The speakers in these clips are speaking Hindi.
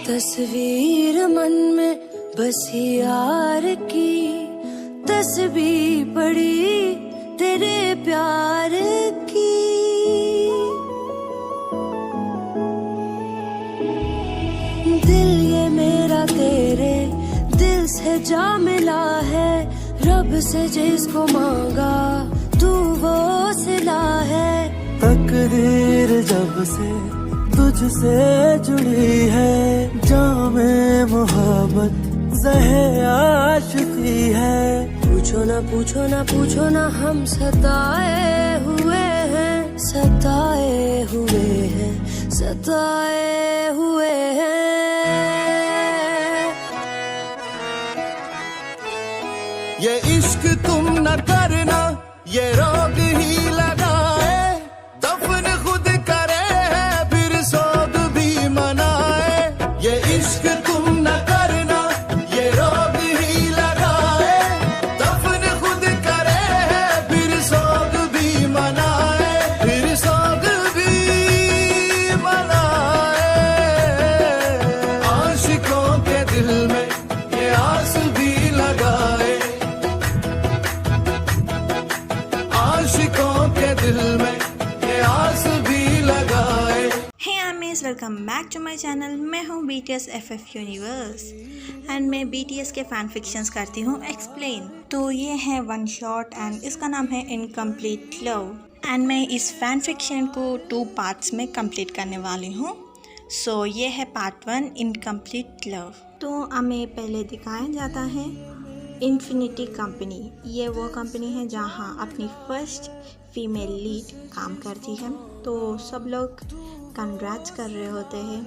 तस्वीर मन में बसी यार की, तस्बीह पड़ी तेरे प्यार की। दिल ये मेरा तेरे दिल से जा मिला है, रब से जिसको मांगा तू वो सिला है। तकदीर जब से तुझसे जुड़ी है, जामे मोहब्बत ज़हे आशिकी है। पूछो ना पूछो ना पूछो ना, हम सताए हुए हैं, सताए हुए हैं, सताए हुए हैं। ये इश्क तुम न करना, ये रोग ही लगाए, दफन खुद करे है फिर सोग भी मनाए। ये इश्क तुम न करना, ये रोग ही लगाए, दफन खुद करे है फिर सोग भी मनाए, फिर सोग भी मनाए। आशिकों के दिल में ये आस भी लगाए, आशिकों के दिल में ये आस भी लगाए। Hey ARMYs, welcome back to my channel. मैं हूँ BTS FF यूनिवर्स एंड मैं BTS के फैन फिक्शंस करती हूँ एक्सप्लेन। तो ये है वन शॉट एंड इसका नाम है इनकम्प्लीट लव एंड मैं इस फैन फिक्शन को 2 पार्ट्स में कंप्लीट करने वाली हूँ। सो ये है पार्ट 1 इनकम्प्लीट लव। तो हमें पहले दिखाया जाता है इन्फिनिटी कंपनी। ये वो कंपनी है जहाँ अपनी फर्स्ट फीमेल लीड काम करती है। तो सब लोग कंग्रेट्स कर रहे होते हैं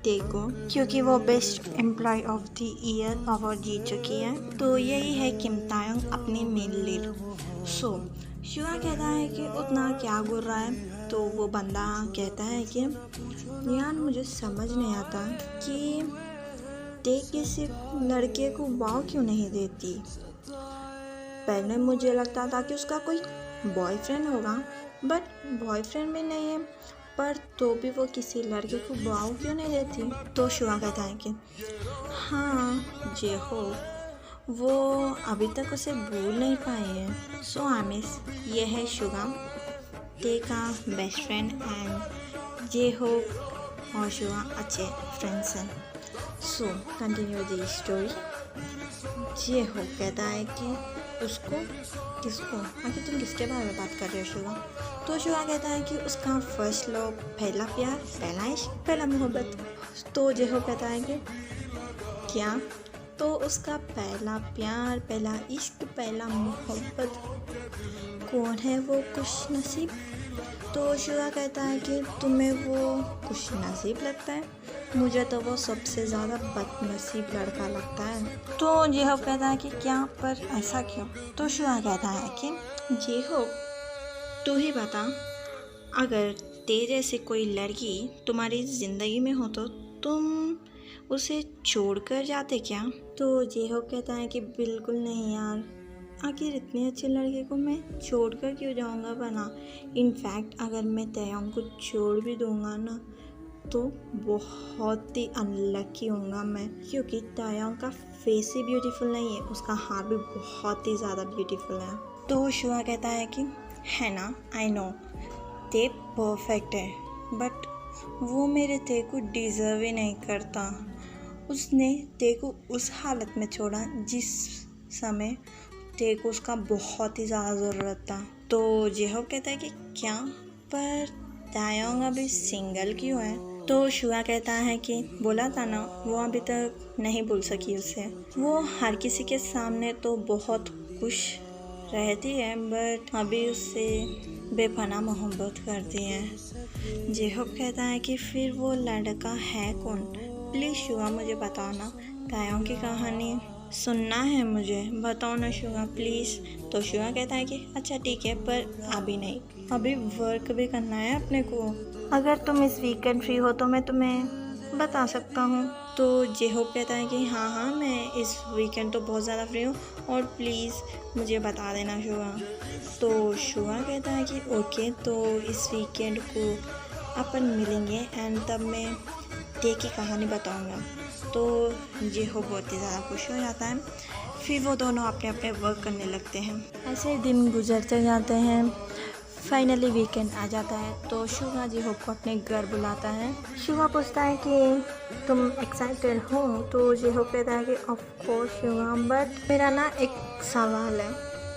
देखो, क्योंकि वो best employ of the year award जीत चुकी है। तो यही है किम तायोंग अपनी मेन लीड। सो शिवा कहता है कि उतना क्या गुर रहा है। तो वो बंदा कहता है कि यार मुझे समझ नहीं आता कि ते किसी लड़के को वाव क्यों नहीं देती। पहले मुझे लगता था कि उसका कोई बॉयफ्रेंड होगा, बट बॉयफ्रेंड भी नहीं है, पर तो भी वो किसी लड़के को वाव क्यों नहीं देती। तो शुआ कहता है कि हाँ जे हो, वो अभी तक उसे भूल नहीं पाई है। सो आमिस ये है शुगा ते का बेस्ट फ्रेंड एंड जे हो और शुआ अच्छे फ्रेंड्स हैं। So continue the story. ये हो कहता है कि उसको किसको, आखिर तुम किसके बारे में बात कर रहे हो शुगा। तो शुगा कहता है कि उसका फर्स्ट लव, पहला प्यार, पहला इश्क, पहला मोहब्बत। तो ये हो कहता है कि क्या, तो उसका पहला प्यार, पहला इश्क, पहला मोहब्बत कौन है वो खुश नसीब। तो शुआ कहता है कि तुम्हें वो खुश नसीब लगता है, मुझे तो वो सबसे ज़्यादा बदनसीब लड़का लगता है। तो जेहो कहता है कि क्या, पर ऐसा क्यों। तो शुआ कहता है कि जेहो तू ही बता, अगर तेरे जैसे कोई लड़की तुम्हारी ज़िंदगी में हो तो तुम उसे छोड़कर जाते क्या। तो जेहो कहता है कि बिल्कुल नहीं यार, आखिर इतने अच्छे लड़के को मैं छोड़कर क्यों जाऊंगा बना। इनफैक्ट अगर मैं तयोंग को छोड़ भी दूंगा ना तो बहुत ही अनलकी होऊंगा मैं, क्योंकि तयोंग का फेस ही ब्यूटीफुल नहीं है, उसका हाथ भी बहुत ही ज़्यादा ब्यूटीफुल है। तो शुआ कहता है कि है ना, आई नो ते परफेक्ट है, बट वो मेरे ते को डिज़र्व ही नहीं करता। उसने ते को उस हालत में छोड़ा जिस समय ते को उसका बहुत ही ज़्यादा ज़रूरत था। तो जेहो कहता है कि क्या, पर तायोंग अभी सिंगल क्यों है। तो शुआ कहता है कि बोला था ना वो अभी तक नहीं भूल सकी उसे। वो हर किसी के सामने तो बहुत खुश रहती है, बट अभी उससे बेपनाह मोहब्बत करती है। जेहो कहता है कि फिर वो लड़का है कौन, प्लीज़ शुआ मुझे बताओ ना, तायोंग की कहानी सुनना है मुझे, बताओ ना शुआ प्लीज़। तो शुआ कहता है कि अच्छा ठीक है, पर अभी नहीं, अभी वर्क भी करना है अपने को। अगर तुम इस वीकेंड फ्री हो तो मैं तुम्हें बता सकता हूँ। तो जेहोप कहता है कि हाँ हाँ मैं इस वीकेंड तो बहुत ज़्यादा फ्री हूँ और प्लीज़ मुझे बता देना शुआ। तो शुआ कहता है कि ओके, तो इस वीकेंड को अपन मिलेंगे एंड तब मैं ते की कहानी बताऊंगा। तो ये हो बहुत ही ज़्यादा खुश हो जाता है। फिर वो दोनों अपने अपने वर्क करने लगते हैं। ऐसे दिन गुजरते जाते हैं। फाइनली वीकेंड आ जाता है तो शुगा जी होप को अपने घर बुलाता है। शुगा पूछता है कि तुम एक्साइटेड हो? तो जी होप कहता है कि ऑफ कोर्स शुगा, बट मेरा ना एक सवाल है।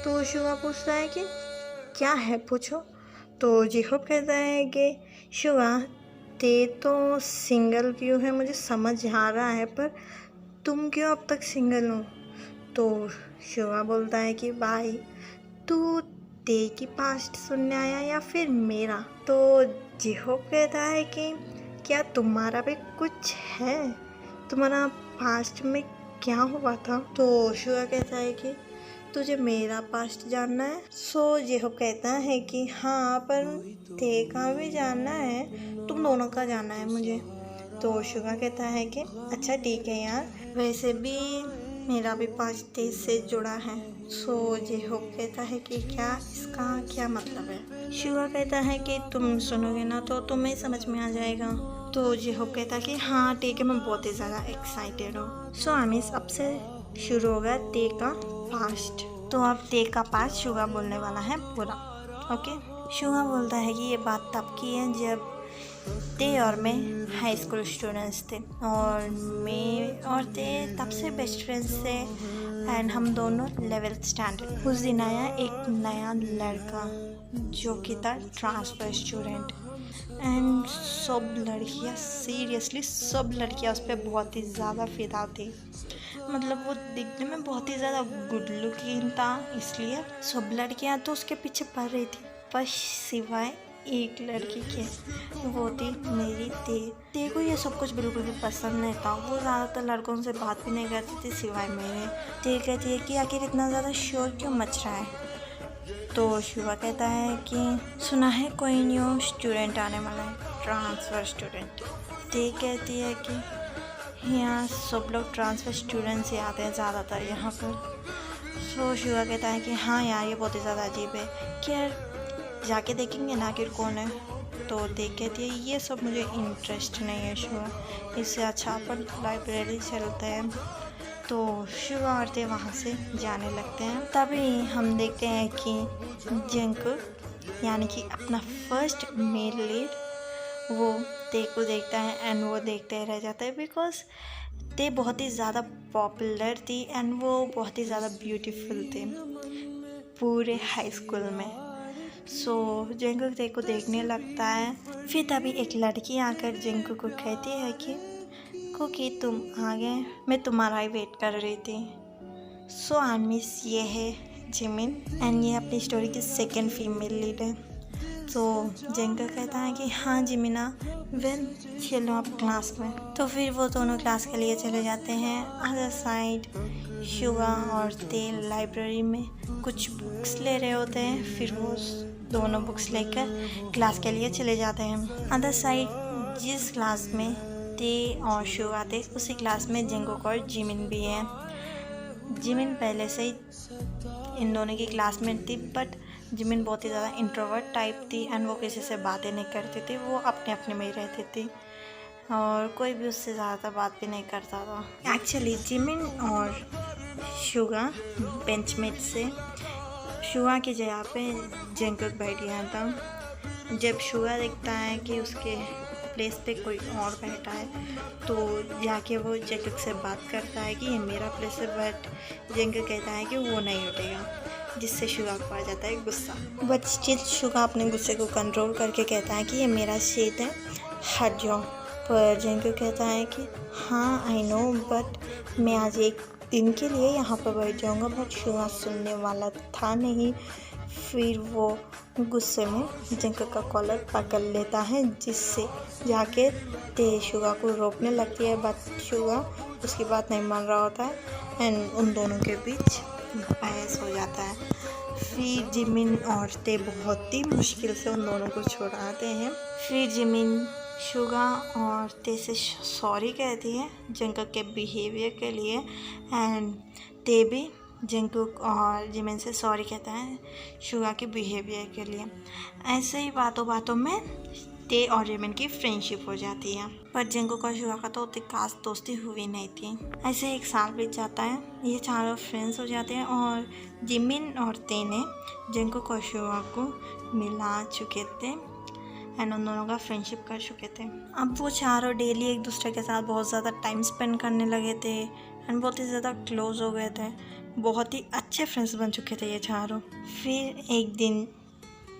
तो शुगा पूछता है कि क्या है, पूछो। तो जी होप कहता है कि शुगा, ते तो सिंगल क्यों है मुझे समझ आ रहा है, पर तुम क्यों अब तक सिंगल हो? तो शुगा बोलता है कि भाई, तू ते की पास्ट सुनने आया या फिर मेरा? तो जिहोप कहता है कि क्या तुम्हारा भी कुछ है? तुम्हारा पास्ट में क्या हुआ था? तो शुगा कहता है कि तुझे मेरा पास्ट जानना है? सो जिहोप कहता है कि हाँ, पर ते का भी जानना है, तुम दोनों का जानना है मुझे। तो शुगा कहता है कि अच्छा ठीक है यार, वैसे भी मेरा भी पास्ट तेज से जुड़ा है। सो जिहोप कहता है कि क्या इसका क्या मतलब है? शुगा कहता है कि तुम सुनोगे ना तो तुम्हें समझ में आ जाएगा। तो जिहोप कहता है कि हाँ ठीक है, मैं बहुत ही ज़्यादा एक्साइटेड हूँ। सो आमिस, अब से शुरू होगा ते का पास्ट। तो अब ते का पास्ट शुगा बोलने वाला है पूरा। ओके। शुगा बोलता है कि ये बात तब की है जब ते और मैं हाई स्कूल स्टूडेंट्स थे, और मैं और ते तब से बेस्ट फ्रेंड्स थे, एंड हम दोनों 11th स्टैंडर्ड। उस दिन आया एक नया लड़का जो कि था ट्रांसफ़र स्टूडेंट, एंड सब लड़कियां, सीरियसली सब लड़कियां उस पर बहुत ही ज़्यादा फिदा थी। मतलब वो दिखने में बहुत ही ज़्यादा गुड लुकिंग था, इसलिए सब लड़कियां तो उसके पीछे पड़ रही थी, पर सिवाय एक लड़की के, वो थी मेरी ते को ये सब कुछ बिल्कुल भी पसंद नहीं था। वो ज़्यादातर लड़कों से बात भी नहीं करती थी सिवाय मेरे। ते कहती है कि आखिर इतना ज़्यादा शोर क्यों मच रहा है? तो शुगा कहता है कि सुना है कोई न्यू स्टूडेंट आने वाला है, ट्रांसफ़र स्टूडेंट। ते कहती है कि यहाँ सब लोग ट्रांसफ़र स्टूडेंट्स ही आते हैं ज़्यादातर यहाँ पर। तो शुगा कहता है कि हाँ यार, ये बहुत ही ज़्यादा अजीब है, क्या जाके देखेंगे ना आखिर कौन है? तो देख कहती है ये सब मुझे इंटरेस्ट नहीं है शुगा, इससे अच्छा अपन लाइब्रेरी चलते हैं। तो शुगा और ते वहाँ से जाने लगते हैं। तभी हम देखते हैं कि जंकुक, यानी कि अपना फर्स्ट मेल लीड, वो ते को देखता है, एंड वो देखते रह जाता है, बिकॉज ते बहुत ही ज़्यादा पॉपुलर थी एंड वो बहुत ही ज़्यादा ब्यूटीफुल थे पूरे हाई स्कूल में। सो जंकुक ते को देखने लगता है। फिर तभी एक लड़की आकर जंकुक को कहती है कि कुकी तुम आ गए, मैं तुम्हारा ही वेट कर रही थी। सो आमिस, ये है जिमिन, एंड ये अपनी स्टोरी की सेकंड फीमेल लीड है। तो जंकुक कहता है कि हाँ जिमिना, वेल चलो आप क्लास में। तो फिर वो दोनों क्लास के लिए चले जाते हैं। अदर साइड शुगा और ते लाइब्रेरी में कुछ बुक्स ले रहे होते हैं। फिर वो दोनों बुक्स लेकर क्लास के लिए चले जाते हैं। अदर साइड जिस क्लास में ते और शुगा थे, उसी क्लास में जंकुक और जिमिन भी हैं। जिमिन पहले से ही इन दोनों की क्लासमेट थी, बट जिमिन बहुत ही ज़्यादा इंट्रोवर्ट टाइप थी एंड वो किसी से बातें नहीं करती थी, वो अपने अपने में ही रहती थी और कोई भी उससे ज़्यादा बात भी नहीं करता था। एक्चुअली जिमिन और शुगा बेंचमेट से, शुगा की जगह पे जंकुक बैठ गया था। जब शुगा देखता है कि उसके प्लेस पे कोई और बैठा है, तो जाके वो जंकुक से बात करता है कि ये मेरा प्लेस है, बट जंकुक कहता है कि वो नहीं उठेगा, जिससे शुगा को आ जाता है गुस्सा। बट स्टिल शुगा अपने गुस्से को कंट्रोल करके कहता है कि ये मेरा सीट है, हट जाओ। पर जंकुक कहता है कि हाँ आई नो, बट मैं आज एक दिन के लिए यहाँ पर बैठ जाऊँगा। बट शुगा सुनने वाला था नहीं। फिर वो गुस्से में जंकुक का कॉलर पकड़ लेता है, जिससे जाके ते शुगा को रोकने लगती है, बट शुगा उसकी बात नहीं मान रहा होता है एंड उन दोनों के बीच बहस हो जाता है। फिर जिमिन और ते बहुत ही मुश्किल से उन दोनों को छुड़ाते हैं। फिर जिमिन शुगा और ते से सॉरी कहती है जंकुक के बिहेवियर के लिए, एंड ते भी जंकुक और जिमिन से सॉरी कहता है शुगा के बिहेवियर के लिए। ऐसे ही बातों बातों में ते और जिमिन की फ्रेंडशिप हो जाती है। पर जंगकुक और शुगा का तो उतनी खास दोस्ती हुई नहीं थी। ऐसे 1 साल बीत जाता है, ये चारों फ्रेंड्स हो जाते हैं और जिमिन और ते ने जंगकुक और शुगा को मिला चुके थे एंड उन दोनों का फ्रेंडशिप कर चुके थे। अब वो चारों डेली एक दूसरे के साथ बहुत ज़्यादा टाइम स्पेंड करने लगे थे एंड बहुत ही ज़्यादा क्लोज हो गए थे। बहुत ही अच्छे फ्रेंड्स बन चुके थे ये चारों। फिर एक दिन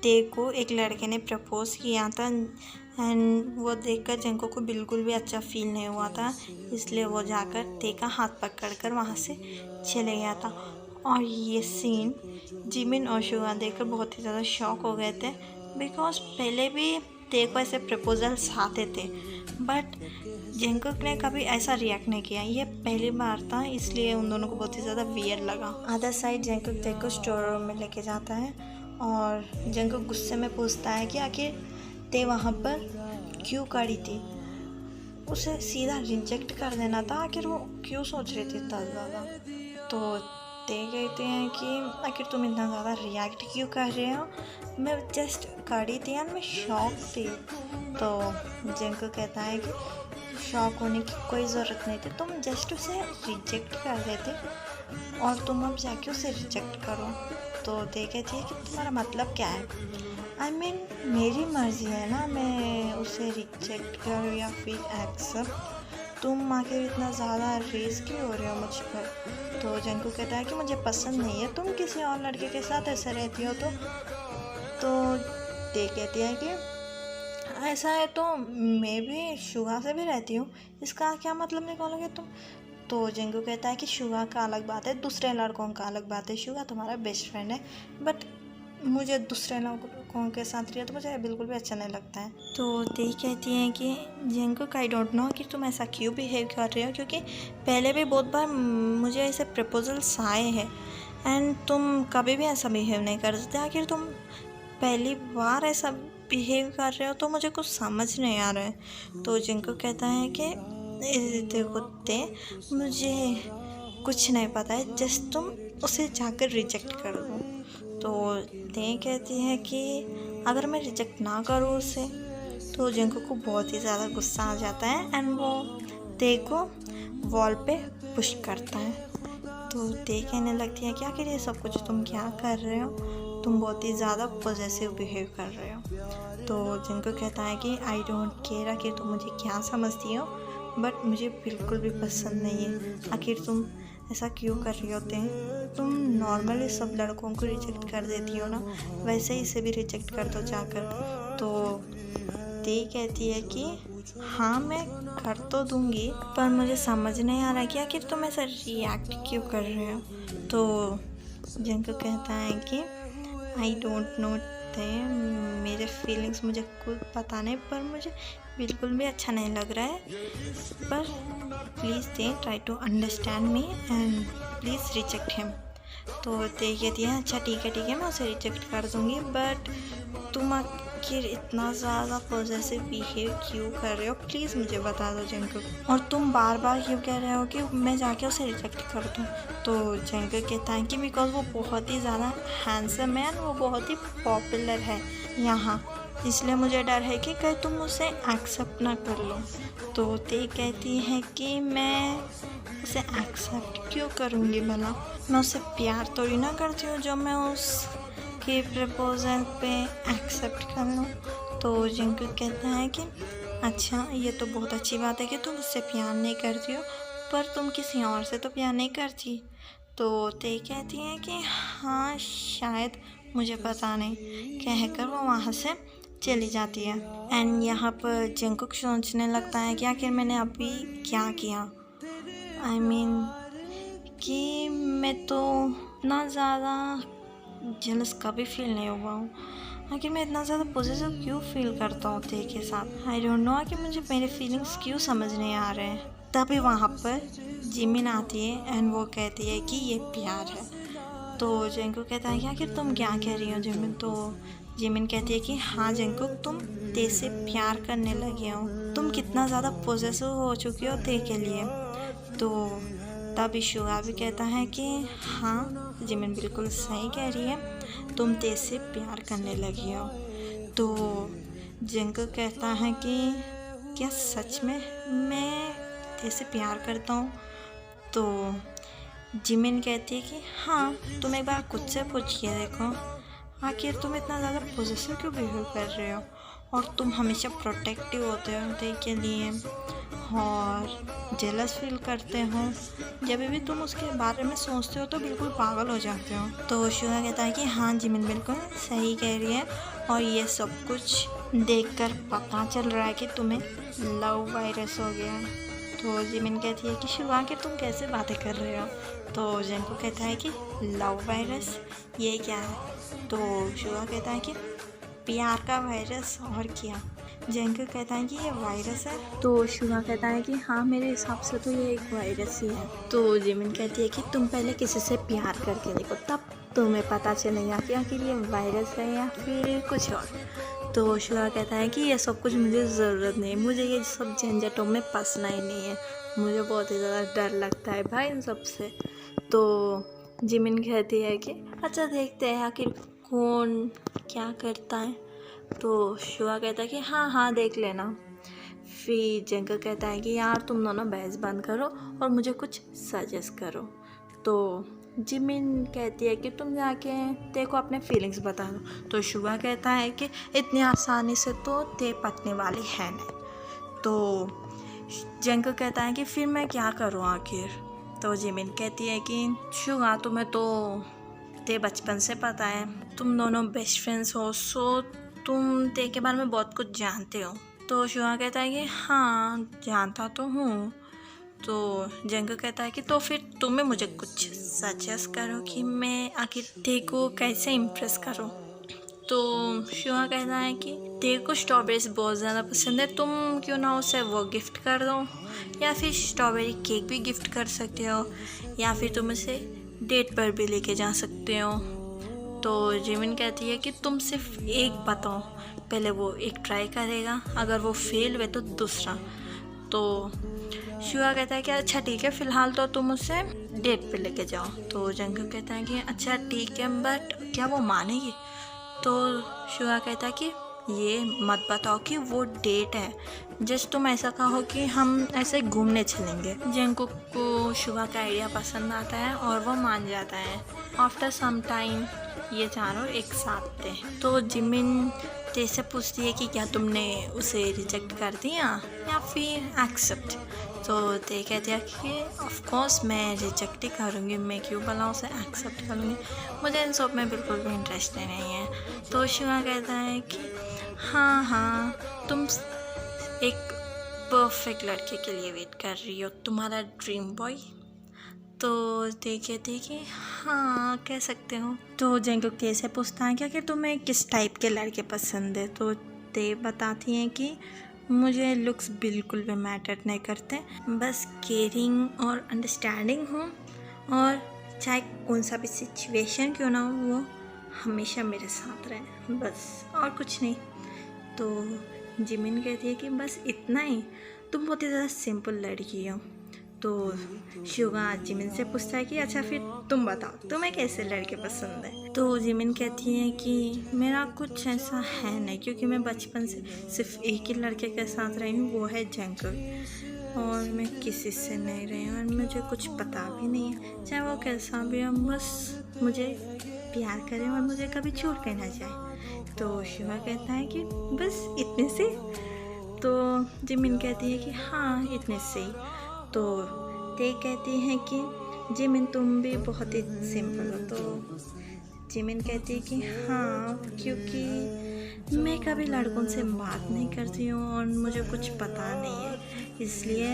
ते को एक लड़के ने प्रपोज किया था एंड वो देखकर जंगकुक को बिल्कुल भी अच्छा फील नहीं हुआ था, इसलिए वो जाकर ते का हाथ पकड़कर वहाँ से चले गया था। और ये सीन जिमिन और शुगा देखकर बहुत ही ज़्यादा शॉक हो गए थे, बिकॉज पहले भी ते को ऐसे प्रपोजल्स आते थे बट जंगकुक ने कभी ऐसा रिएक्ट नहीं किया। ये पहली बार था, इसलिए उन दोनों को बहुत ही ज़्यादा वियर्ड लगा। अदर साइड जंगकुक ते को स्टोर रूम में लेके जाता है और जंगकुक गुस्से में पूछता है कि आखिर ते वहाँ पर क्यों खड़ी थी, उसे सीधा रिजेक्ट कर देना था, आखिर वो क्यों सोच रही थी इतना ज़्यादा। तो ते कहते हैं कि आखिर तुम इतना ज़्यादा रिएक्ट क्यों कर रहे हो, मैं जस्ट खड़ी थी और मैं शॉक थी। तो जंगकुक कहता है कि शॉक होने की कोई ज़रूरत नहीं थी, तुम जस्ट उसे रिजेक्ट कर देते और तुम अब जाके उसे रिजेक्ट करो। तो ते कहती है कि तुम्हारा मतलब क्या है, I mean, मेरी मर्ज़ी है ना मैं उसे रिजेक्ट करूँ या फिर एक्सेप्ट, तुम आखिर इतना ज़्यादा रेस क्यों हो रहे हो मुझ पर। तो जंगकुक कहता है कि मुझे पसंद नहीं है तुम किसी और लड़के के साथ ऐसे रहती हो। तो ते कहती है कि ऐसा है तो मैं भी शुगा से भी रहती हूँ, इसका क्या मतलब निकालोगे तुम। तो जंगकुक कहता है कि शुगा का अलग बात है, दूसरे लड़कों का अलग बात है, शुगा तुम्हारा बेस्ट फ्रेंड है बट मुझे दूसरे लड़कों के साथ रही तो मुझे बिल्कुल भी अच्छा नहीं लगता है। तो ते कहती हैं कि जंगकुक आई डोंट नो कि तुम ऐसा क्यों बिहेव कर रहे हो, क्योंकि पहले भी बहुत बार मुझे ऐसे प्रपोजल्स आए हैं एंड तुम कभी भी ऐसा बिहेव नहीं करते, आखिर तुम पहली बार ऐसा बिहेव कर रहे हो तो मुझे कुछ समझ नहीं आ रहा है। तो जंगकुक कहता है कि देखो ते मुझे कुछ नहीं पता है, जस्ट तुम उसे जाकर रिजेक्ट कर दो। तो ते कहती है कि अगर मैं रिजेक्ट ना करूँ उसे, तो जंगकुक को बहुत ही ज़्यादा गुस्सा आ जाता है एंड वो ते को वॉल पे पुश करता है। तो ते कहने लगती है कि आखिर ये सब कुछ तुम क्या कर रहे हो, तुम बहुत ही ज़्यादा पॉजेसिव बिहेव कर रहे हो। तो जंगकुक कहता है कि आई डोंट केयर, आखिर तुम मुझे क्या समझती हो बट मुझे बिल्कुल भी पसंद नहीं है, आखिर तुम ऐसा क्यों कर रही होते हैं, तुम नॉर्मली सब लड़कों को रिजेक्ट कर देती हो ना, वैसे ही इसे भी रिजेक्ट कर दो जाकर। तो ते कहती है कि हाँ मैं कर तो दूँगी पर मुझे समझ नहीं आ रहा कि आखिर तुम ऐसा रिएक्ट क्यों कर रहे हो। तो जंगकुक कहता है कि आई डोंट नो ते, मेरे फीलिंग्स मुझे खुद पता नहीं पर मुझे बिल्कुल भी अच्छा नहीं लग रहा है, पर प्लीज़ ते try to understand me and please reject him. तो ते कहती है अच्छा ठीक है मैं उसे रिजेक्ट कर दूँगी बट तुम आखिर इतना ज़्यादा पॉजेसिव बिहेव क्यों कर रहे हो, प्लीज़ मुझे बता दो जंगकुक, और तुम बार बार क्यों कह रहे हो कि मैं जाके उसे रिजेक्ट कर दूँ। तो जंगकुक कहता है कि बिकॉज वो बहुत ही ज़्यादा हैंडसम है, वो बहुत ही पॉपुलर है यहाँ, इसलिए मुझे डर है कि कहीं तुम उसे एक्सेप्ट ना कर लो। तो ते कहती है कि मैं उसे एक्सेप्ट क्यों करूँगी भला, मैं उससे प्यार थोड़ी ना करती हूँ जो मैं उसके प्रपोजल पे एक्सेप्ट कर लूँ। तो जंगकुक कहता है कि अच्छा ये तो बहुत अच्छी बात है कि तुम उससे प्यार नहीं करती हो, पर तुम किसी और से तो प्यार नहीं करती। तो ते कहती हैं कि हाँ शायद, मुझे पता नहीं, कहकर वो वहाँ से चली जाती है। एंड यहाँ पर जंगकुक सोचने लगता है कि आखिर मैंने अभी क्या किया, I mean, कि मैं तो इतना ज़्यादा जेलस कभी फील नहीं हुआ हूँ, आखिर मैं इतना ज़्यादा पॉजिटिव क्यों फील करता हूँ ते के साथ, आई डोंट नो कि मुझे मेरे फीलिंग्स क्यों समझ नहीं आ रहे हैं। तभी वहाँ पर जिमिन आती है एंड वो कहती है कि ये प्यार है। तो जंगकुक कहता है कि आखिर तुम क्या कह रही हो जिमिन। तो जिमिन कहती है कि हाँ जंगकुक तुम ते से प्यार करने लगे हो, तुम कितना ज़्यादा पॉजेसिव हो चुकी हो ते के लिए। तो तभी शुगा भी कहता है कि हाँ जिमिन बिल्कुल सही कह रही है, तुम ते से प्यार करने लगी हो। तो जिंको कहता है कि क्या सच में मैं ऐसे प्यार करता हूँ। तो जिमिन कहती है कि हाँ, तुम एक बार खुद से पूछिए देखो, आखिर तुम इतना ज़्यादा पॉजिटिव क्यों बिहेव कर रहे हो, और तुम हमेशा प्रोटेक्टिव होते हो उनके के लिए और जेलस फील करते हो। जब भी तुम उसके बारे में सोचते हो तो बिल्कुल पागल हो जाते हो। तो शुगा कहता है कि हाँ जिमिन बिल्कुल सही कह रही है, और ये सब कुछ देखकर पता चल रहा है कि तुम्हें लव वायरस हो गया है। तो जिमिन कहती है कि शुगा कि तुम कैसे बातें कर रहे हो। तो जिनको कहता है कि लव वायरस ये क्या है। तो शुगा कहता है कि प्यार का वायरस, और क्या। जेंको कहता है कि ये वायरस है। तो शुगा कहता है कि हाँ, मेरे हिसाब से तो ये एक वायरस ही है। तो जिमिन कहती है कि तुम पहले किसी से प्यार करके देखो, तब तुम्हें पता चलेगा कि आखिर ये वायरस है या फिर कुछ और। तो शुगा कहता है कि ये सब कुछ मुझे ज़रूरत नहीं, मुझे ये सब झंझटों में फंसना ही नहीं है, मुझे बहुत ही ज़्यादा डर लगता है भाई इन सब से। तो जिमिन कहती है कि अच्छा देखते हैं आखिर कौन क्या करता है। तो शुगा कहता है कि हाँ हाँ देख लेना। फिर जेंको कहता है कि यार तुम दोनों बहस बंद करो और मुझे कुछ सजेस्ट करो। तो जिमिन कहती है कि तुम जाके देखो अपने फीलिंग्स बता दो। तो शुगा कहता है कि इतनी आसानी से तो ते पटने वाली है नहीं। तो जेंको कहता है कि फिर मैं क्या करूँ आखिर। तो जिमिन कहती है कि शुगा तुम्हें तो ते बचपन से पता है, तुम दोनों बेस्ट फ्रेंड्स हो, सो तुम ते के बारे में बहुत कुछ जानते हो। तो शुगा कहता है कि हाँ जानता तो हूँ। तो जेंको कहता है कि तो फिर तुम्हें मुझे कुछ सजेस्ट करो कि मैं आखिर ते को कैसे इम्प्रेस करूँ। तो शुगा कहता है कि ते को स्ट्रॉबेरीज बहुत ज़्यादा पसंद है, तुम क्यों ना उसे वो गिफ्ट कर दो, या फिर स्ट्रॉबेरी केक भी गिफ्ट कर सकते हो, या फिर तुम उसे डेट पर भी लेके जा सकते हो। तो जिमिन कहती है कि तुम सिर्फ एक बताओ, पहले वो एक ट्राई करेगा, अगर वो फेल हुए तो दूसरा। तो शुगा कहता है कि अच्छा ठीक है, फ़िलहाल तो तुम उसे डेट पे लेके जाओ। तो जंगू कहता है कि अच्छा ठीक है, बट क्या वो मानेगी। तो शुगा कहता है कि ये मत बताओ कि वो डेट है, जस्ट तुम ऐसा कहो कि हम ऐसे घूमने चलेंगे। जेंको को शुगा का आइडिया पसंद आता है और वो मान जाता है। आफ्टर सम टाइम ये चारों एक साथ थे। तो जिमिन ते से पूछती है कि क्या तुमने उसे रिजेक्ट कर दिया या फिर एक्सेप्ट। तो ते कहते हैं कि ऑफ कोर्स मैं रिजेक्ट ही करूँगी, मैं क्यों भला उसे एक्सेप्ट करूँगी, मुझे इन सब में बिल्कुल भी इंटरेस्ट नहीं है। तो शुगा कहता है कि हाँ हाँ तुम एक परफेक्ट लड़के के लिए वेट कर रही हो, तुम्हारा ड्रीम बॉय। तो ते कहते कि हाँ कह सकते हो। तो जेंको ते से पूछता है कि आखिर तुम्हें किस टाइप के लड़के पसंद है। तो ते बताती हैं कि मुझे लुक्स बिल्कुल भी मैटर नहीं करते, बस केयरिंग और अंडरस्टैंडिंग हो, और चाहे कौन सा भी सिचुएशन क्यों ना हो वो हमेशा मेरे साथ रहे, बस और कुछ नहीं। तो जिमिन कहती है कि बस इतना ही, तुम बहुत ही ज़्यादा सिंपल लड़की हो। तो शुगा जिमिन से पूछता है कि अच्छा फिर तुम बताओ तुम्हें कैसे लड़के पसंद है। तो जिमिन कहती है कि मेरा कुछ ऐसा है नहीं, क्योंकि मैं बचपन से सिर्फ एक ही लड़के के साथ रही हूँ, वो है जेंको, और मैं किसी से नहीं रही हूँ और मुझे कुछ पता भी नहीं है, चाहे वो कैसा भी हो, बस मुझे प्यार करे और मुझे कभी छोड़ के ना जाए। तो शुगा कहता है कि बस इतने से। तो जिमिन कहती है कि हाँ इतने से ही। तो ते कहती हैं कि जिमिन तुम भी बहुत ही सिंपल हो। तो जिमिन कहती है कि हाँ, क्योंकि मैं कभी लड़कों से बात नहीं करती हूँ और मुझे कुछ पता नहीं है, इसलिए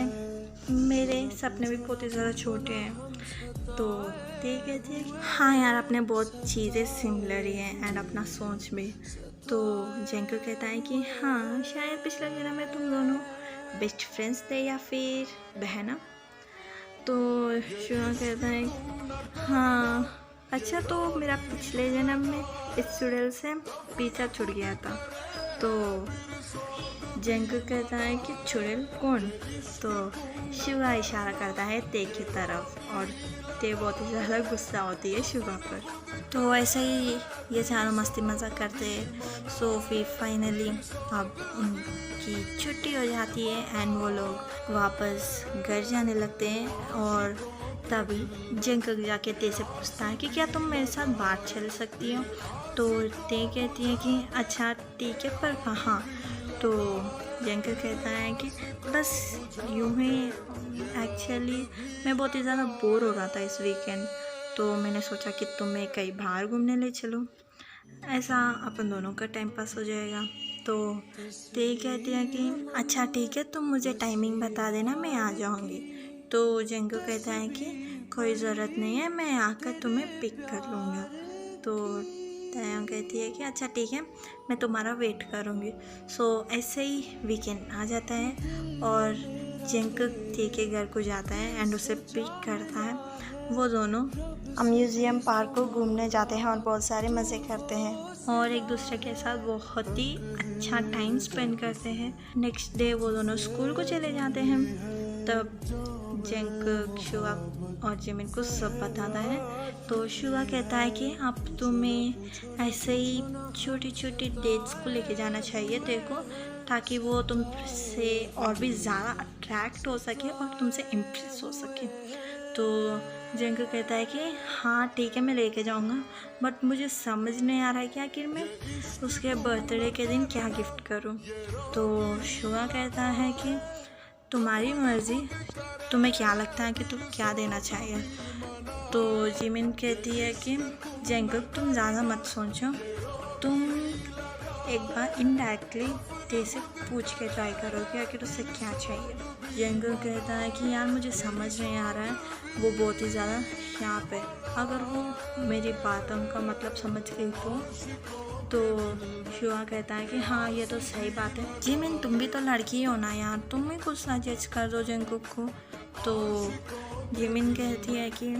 मेरे सपने भी बहुत ही ज़्यादा छोटे हैं। तो ते कहती है कि हाँ यार, अपने बहुत चीज़ें सिमिलर ही हैं एंड अपना सोच भी। तो जेंको कहता है कि हाँ शायद पिछले जन्म में तुम दोनों बेस्ट फ्रेंड्स थे या फिर बहना। तो शुगा कहता है हाँ अच्छा, तो मेरा पिछले जन्म में इस चुड़ैल से पीछा छूट गया था। तो जंगकुक कहता है कि चुड़ैल कौन? तो शुगा इशारा करता है ते की तरफ और ते बहुत ही ज़्यादा गुस्सा होती है शुगा पर। तो ऐसे ही ये चारों मस्ती मज़ाक करते हैं। सो फिर फाइनली अब उनकी छुट्टी हो जाती है एंड वो लोग वापस घर जाने लगते हैं। और तभी जंगकुक जाके ते से पूछता है कि क्या तुम मेरे साथ बाहर चल सकती हो? तो ते कहती है कि अच्छा ठीक है, पर कहाँ? तो जंगकुक कहता है कि बस यूं ही, एक्चुअली मैं बहुत ही ज़्यादा बोर हो रहा था इस वीकेंड, तो मैंने सोचा कि तुम्हें कहीं बाहर घूमने ले चलो, ऐसा अपन दोनों का टाइम पास हो जाएगा। तो ते कहती है कि अच्छा ठीक है, तुम मुझे टाइमिंग बता देना, मैं आ जाऊँगी। तो जंगकुक कहता है कि कोई ज़रूरत नहीं है, मैं आकर तुम्हें पिक कर लूँगा। तो तयंग कहती है कि अच्छा ठीक है, मैं तुम्हारा वेट करूँगी। सो ऐसे ही वीकेंड आ जाता है और जंगकुक ते के घर को जाता है एंड उसे पिक करता है। वो दोनों म्यूज़ियम पार्क को घूमने जाते हैं और बहुत सारे मज़े करते हैं और एक दूसरे के साथ बहुत ही अच्छा टाइम स्पेंड करते हैं। नेक्स्ट डे वो दोनों स्कूल को चले जाते हैं। तब जंगकुक शुगा और जिमिन को सब बताता है। तो शुगा कहता है कि अब तुम्हें ऐसे ही छोटी छोटी डेट्स को लेके जाना चाहिए देखो, ताकि वो तुमसे और भी ज़्यादा अट्रैक्ट हो सके और तुमसे इम्प्रेस हो सके। तो जंगकुक कहता है कि हाँ ठीक है, मैं लेके जाऊँगा, बट मुझे समझ नहीं आ रहा है कि आखिर मैं उसके बर्थडे के दिन क्या गिफ्ट करूँ। तो शुगा कहता है कि तुम्हारी मर्ज़ी, तुम्हें क्या लगता है कि तुम क्या देना चाहिए। तो जिमिन कहती है कि जंगकुक तुम ज़्यादा मत सोचो, तुम एक बार इनडायरेक्टली ते से पूछ के ट्राई करो कि आखिर उससे क्या चाहिए। जंगकुक कहता है कि यार मुझे समझ नहीं आ रहा है, वो बहुत ही ज़्यादा शार्प है, अगर वो मेरी बातों का मतलब समझ गई तो शुगा कहता है कि हाँ ये तो सही बात है। जिमिन तुम भी तो लड़की हो ना यार, तुम भी कुछ सजेस्ट कर दो जंगकुक को। तो जिमिन कहती है कि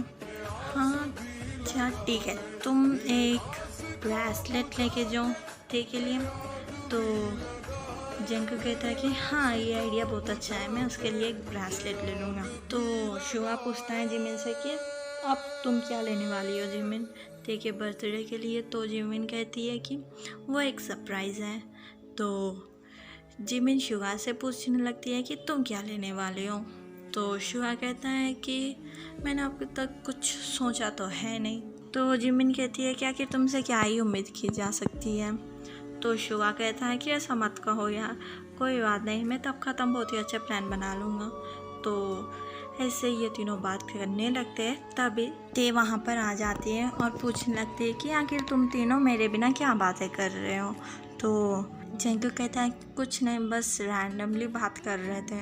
हाँ अच्छा ठीक है, तुम एक ब्रेसलेट लेके जाओ ते के लिए। तो जंगकुक कहता है कि हाँ ये आइडिया बहुत अच्छा है, मैं उसके लिए एक ब्रेसलेट ले लूँगा। तो शुगा पूछता है जिमिन से कि अब तुम क्या लेने वाली हो जिमिन ते के बर्थडे के लिए। तो जिमिन कहती है कि वो एक सरप्राइज़ है। तो जिमिन शुगा से पूछने लगती है कि तुम क्या लेने वाले हो। तो शुगा कहता है कि मैंने अब तक कुछ सोचा तो है नहीं। तो जिमिन कहती है कि आखिर तुमसे क्या ही उम्मीद की जा सकती है। तो शुगा कहता है कि ऐसा मत कहो यार, कोई बात नहीं, मैं तब ख़त्म बहुत ही अच्छा प्लान बना लूँगा। तो ऐसे ये तीनों बात करने लगते हैं। तभी ते वहाँ पर आ जाती है और पूछने लगती है कि आखिर तुम तीनों मेरे बिना क्या बातें कर रहे हो। तो जंगकुक कहता है कुछ नहीं, बस रैंडमली बात कर रहे थे।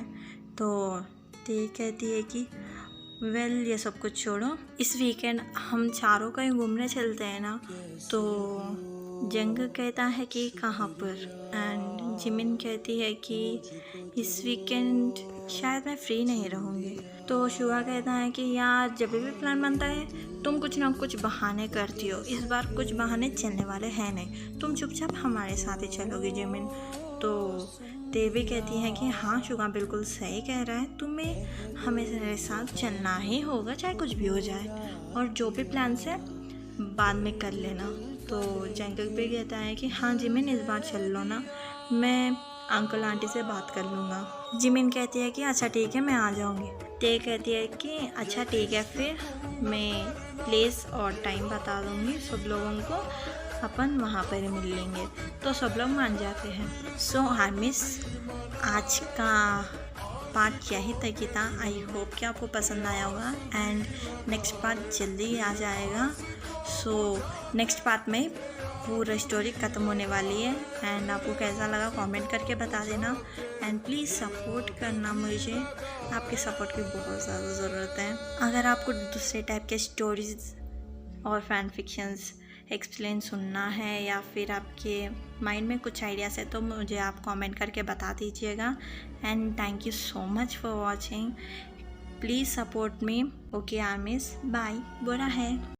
तो ते कहती है कि वेल ये सब कुछ छोड़ो, इस वीकेंड हम चारों कहीं घूमने चलते हैं ना। तो जंगकुक कहता है कि कहाँ पर, एंड जिमिन कहती है कि इस वीकेंड शायद मैं फ्री नहीं रहूँगी। तो शुगा कहता है कि यार जब भी प्लान बनता है तुम कुछ ना कुछ बहाने करती हो, इस बार कुछ बहाने चलने वाले हैं नहीं, तुम चुपचाप हमारे साथ ही चलोगी जिमिन। तो ते भी कहती है कि हाँ शुगा बिल्कुल सही कह रहा है, तुम्हें हमें मेरे साथ चलना ही होगा चाहे कुछ भी हो जाए, और जो भी प्लान है बाद में कर लेना। तो जंगकुक भी कहता है कि हाँ जिमिन इस बार चल लो ना, मैं अंकल आंटी से बात कर लूँगा। जिमिन कहती है कि अच्छा ठीक है, मैं आ जाऊँगी। ते कहती है कि अच्छा ठीक है, फिर मैं प्लेस और टाइम बता दूँगी सब लोगों को, अपन वहाँ पर ही मिल लेंगे। तो सब लोग मान जाते हैं। सो आर्मीज आज का पार्ट यही तक ही था। आई होप कि आपको पसंद आया होगा एंड नेक्स्ट पार्ट जल्दी ही आ जाएगा। सो नेक्स्ट पार्ट में पूरा स्टोरी ख़त्म होने वाली है एंड आपको कैसा लगा कमेंट करके बता देना एंड प्लीज़ सपोर्ट करना मुझे, आपके सपोर्ट की बहुत ज़्यादा ज़रूरत है। अगर आपको दूसरे टाइप के स्टोरीज़ और फैन फिक्शंस एक्सप्लेन सुनना है या फिर आपके माइंड में कुछ आइडियाज़ है तो मुझे आप कमेंट करके बता दीजिएगा। And thank you so much for watching, please support me. Okay armies, bye. बुरा है।